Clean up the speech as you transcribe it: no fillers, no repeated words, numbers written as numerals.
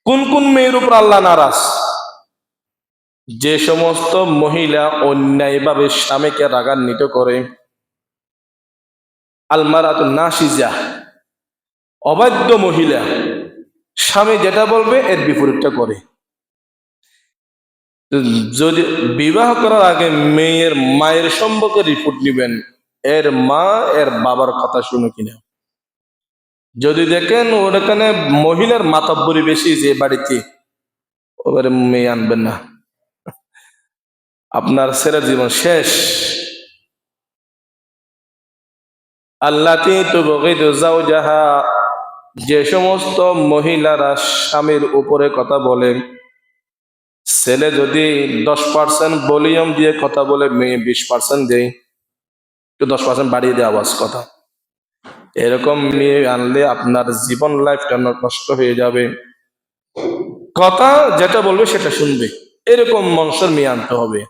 কোন কোন মেয়ের উপর আল্লাহ নারাজ? যে সমস্ত মহিলা অন্যায়ভাবে স্বামীকে রাগান্বিত করে। আলমারাতু নাশিজা, অবাধ্য মহিলা, স্বামী যেটা বলবে এর বিপরীতটা করে। যদি বিবাহ করার আগে মেয়ের মায়ের সম্পর্কে রিপোর্ট নিবেন, এর মা এর বাবার কথা শুনে কিনা। যদি দেখেন ওখানে মহিলার মাতব্বরি বেশি যে বাড়িতে, ওবারে মেয়ে আনবেন না, আপনার ছেলের জীবন শেষ। আল্লাতী তুবগিদু যাওজাহা, যে সমস্ত মহিলারা স্বামীর উপরে কথা বলে, ছেলে যদি 10% ভলিউম দিয়ে কথা বলে, মেয়ে 20% দেয়, একটু 10% বাড়িয়ে দেয় আওয়াজ কথা। এরকম মেয়ে আনলে আপনার জীবন লাইফটা নষ্ট হয়ে যাবে। কথা যেটা বলবে সেটা শুনবে, এরকম মানুষের মেয়ে আনতে হবে।